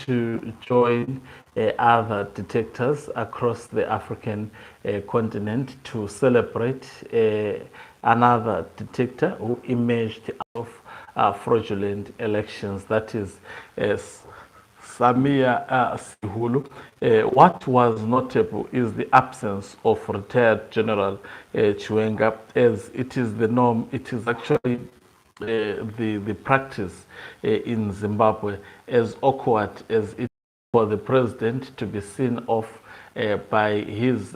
to join other detectors across the African continent to celebrate another detector who emerged out of fraudulent elections, that is Samia Sihulu. What was notable is the absence of retired General Chiwenga, as it is the norm. It is actually the practice in Zimbabwe, as awkward as it is for the president to be seen off by his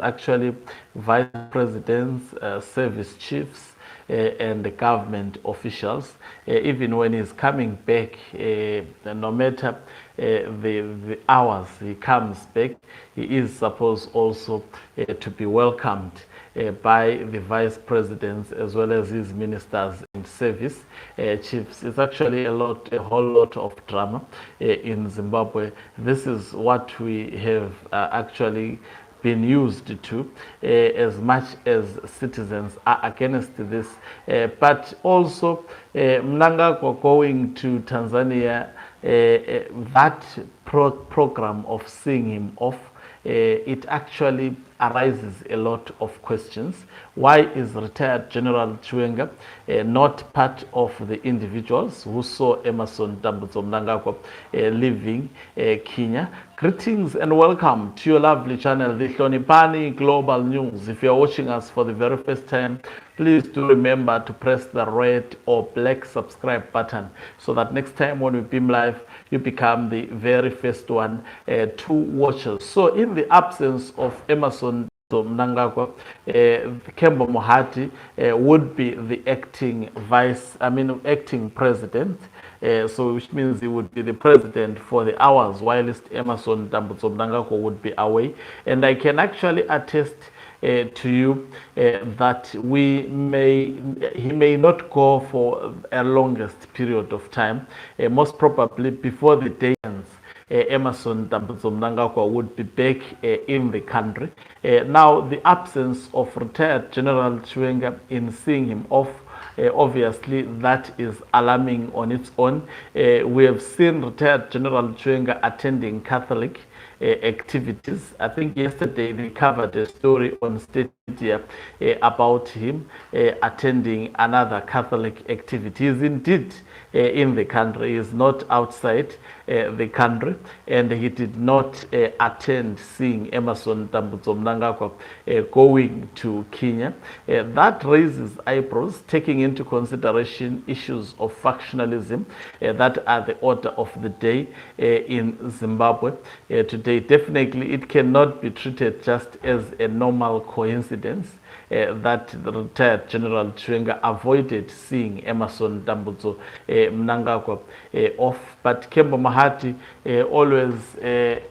actually vice presidents, service chiefs, and the government officials. Even when he's coming back, no matter the hours he comes back, he is supposed also to be welcomed by the vice presidents as well as his ministers and service chiefs. It's actually a whole lot of drama in Zimbabwe. This is what we have actually been used to, as much as citizens are against this. But also, Mnangagwa going to Tanzania, that program of seeing him off, it actually arises a lot of questions. Why is retired General Chiwenga not part of the individuals who saw Emerson Dambudzo Mnangagwa leaving Kenya? Greetings and welcome to your lovely channel, the Hlonipani Global News. If you're watching us for the very first time, please do remember to press the red or black subscribe button so that next time when we beam live, you become the very first one to watch us. So in the absence of Emerson Mnangagwa, Kembo Mohadi would be the acting president. So which means he would be the president for the hours whilst Emerson Dambudzo Mnangagwa would be away. And I can actually attest to you that he may not go for a longest period of time. Most probably before the day ends, Emerson Dambudzo Mnangagwa would be back in the country. Now, the absence of retired General Chiwenga in seeing him off, obviously that is alarming on its own. We have seen retired General Chiwenga attending Catholic activities. I think yesterday they covered a story on State Media about him attending another Catholic activity. He is indeed in the country. He is not outside the country, and he did not attend seeing Emerson Dambudzo Mnangagwa going to Kenya. That raises eyebrows, taking into consideration issues of factionalism that are the order of the day in Zimbabwe today. Definitely, it cannot be treated just as a normal coincidence that the retired General Chiwenga avoided seeing Emerson Dambudzo Mnangagwa off. But Kembo Mohadi always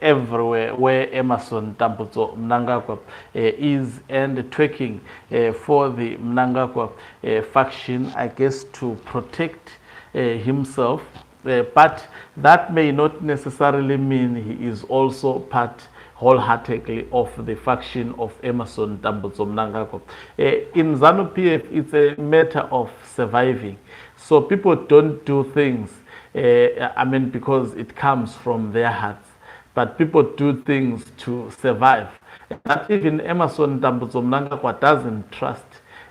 everywhere where Emerson Dambudzo Mnangagwa is, and twerking for the Mnangagwa faction, I guess, to protect himself. But that may not necessarily mean he is also part wholeheartedly of the faction of Emerson Dambudzo Mnangagwa. In ZANU-PF, it's a matter of surviving. So people don't do things, because it comes from their hearts. But people do things to survive. That even Emerson Dambudzo Mnangagwa doesn't trust.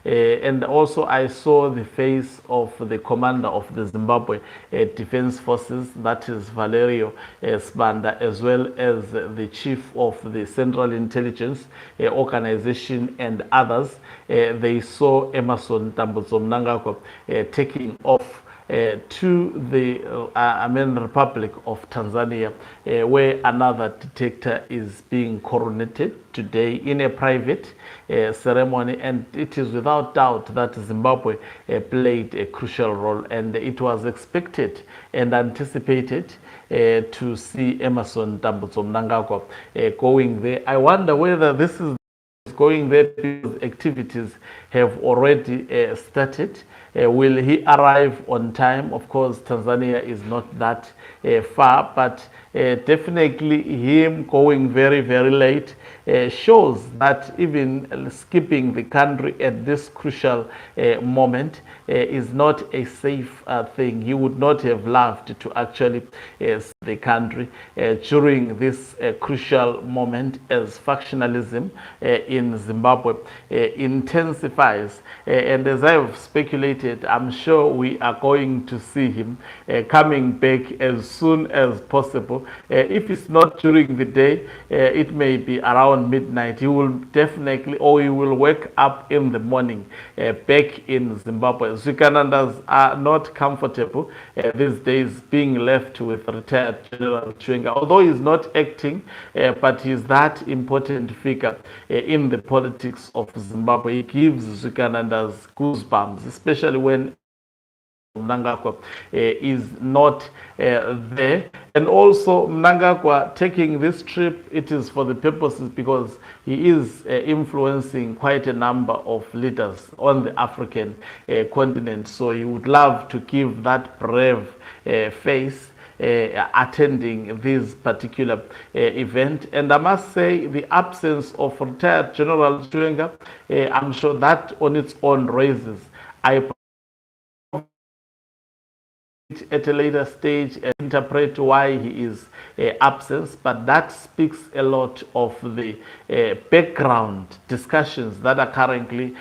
And also I saw the face of the commander of the Zimbabwe Defense Forces, that is Valerio Sibanda, as well as the chief of the Central Intelligence Organization and others. They saw Emerson Dambudzo Mnangagwa taking off to the Republic of Tanzania, where another detector is being coronated today in a private ceremony. And it is without doubt that Zimbabwe played a crucial role, and it was expected and anticipated to see Emerson Dambudzo Mnangagwa going there. I wonder whether this is going there because activities have already started. Will he arrive on time? Of course, Tanzania is not that far, but definitely him going very, very late shows that even skipping the country at this crucial moment is not a safe thing. He would not have loved to actually see the country during this crucial moment as factionalism in Zimbabwe intensifies. And as I've speculated, I'm sure we are going to see him coming back as soon as possible. If it's not during the day, it may be around midnight. He will definitely, or he will wake up in the morning back in Zimbabwe. Zikanandas are not comfortable these days being left with retired General Chiwenga, although he's not acting, but he's that important figure in the politics of Zimbabwe. He gives Zikanandas goosebumps, especially when Mnangagwa is not there. And also Mnangagwa taking this trip, it is for the purposes because he is influencing quite a number of leaders on the African continent. So he would love to give that brave face attending this particular event. And I must say the absence of retired General Chiwenga, I'm sure that on its own raises at a later stage interpret why he is absent, but that speaks a lot of the background discussions that are currently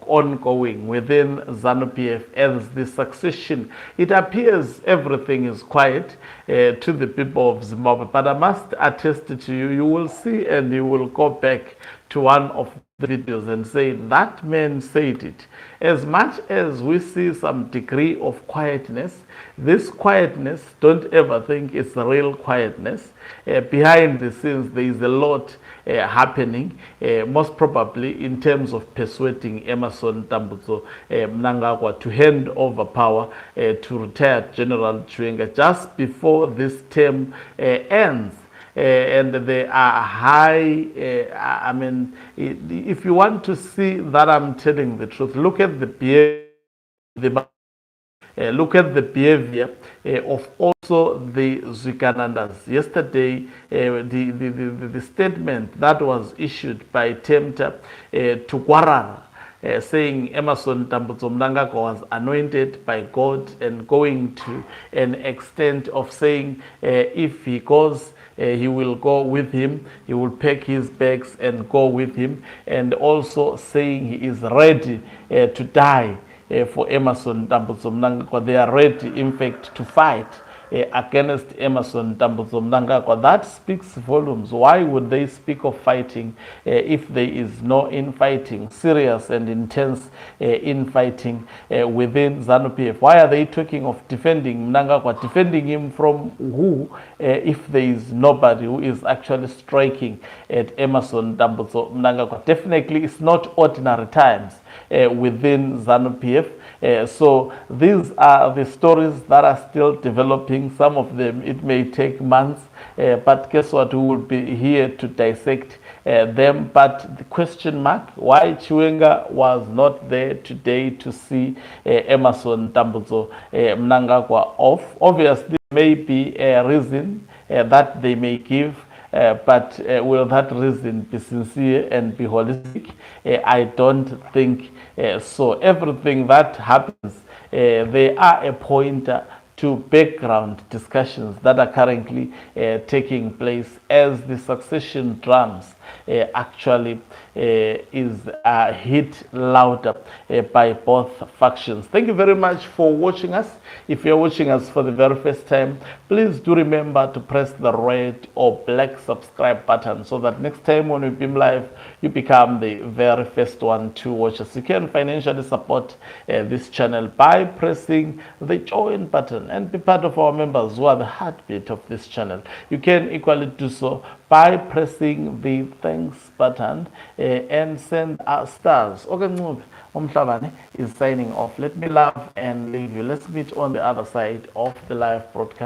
ongoing within ZANU-PF as the succession. It appears everything is quiet to the people of Zimbabwe, but I must attest to you, you will see and you will go back to one of the videos and say, that man said it. As much as we see some degree of quietness, this quietness, don't ever think it's a real quietness. Behind the scenes, there is a lot happening, most probably in terms of persuading Emmerson Mnangagwa to hand over power to retired General Chiwenga just before this term ends. And they are high. I mean, if you want to see that I'm telling the truth, look at the behavior. Look at the behavior of also the Zikanandas. Yesterday, the statement that was issued by Temta to Kwarara, saying Emmerson Mnangagwa was anointed by God, and going to an extent of saying if he goes, he will go with him, he will pack his bags and go with him, and also saying he is ready to die for Emmerson Mnangagwa. They are ready, in fact, to fight against Emmerson Mnangagwa. That speaks volumes. Why would they speak of fighting if there is no infighting, serious and intense infighting within ZANU-PF? Why are they talking of defending Mnangagwa? Defending him from who if there is nobody who is actually striking at Emmerson Mnangagwa? Definitely it's not ordinary times within ZANU-PF. So these are the stories that are still developing. Some of them, it may take months, but guess what? We will be here to dissect them. But the question mark, why Chiwenga was not there today to see Emmerson Mnangagwa off? Obviously, may be a reason that they may give. But will that reason be sincere and be holistic? I don't think so. Everything that happens, they are a pointer to background discussions that are currently taking place as the succession drums actually is hit louder by both factions. Thank you very much for watching us. If you're watching us for the very first time, please do remember to press the red or black subscribe button so that next time when we beam live, you become the very first one to watch us. You can financially support this channel by pressing the join button and be part of our members who are the heartbeat of this channel. You can equally do so by pressing the thanks button and send stars. Okay, Umhlabane is signing off. Let me love and leave you. Let's meet on the other side of the live broadcast.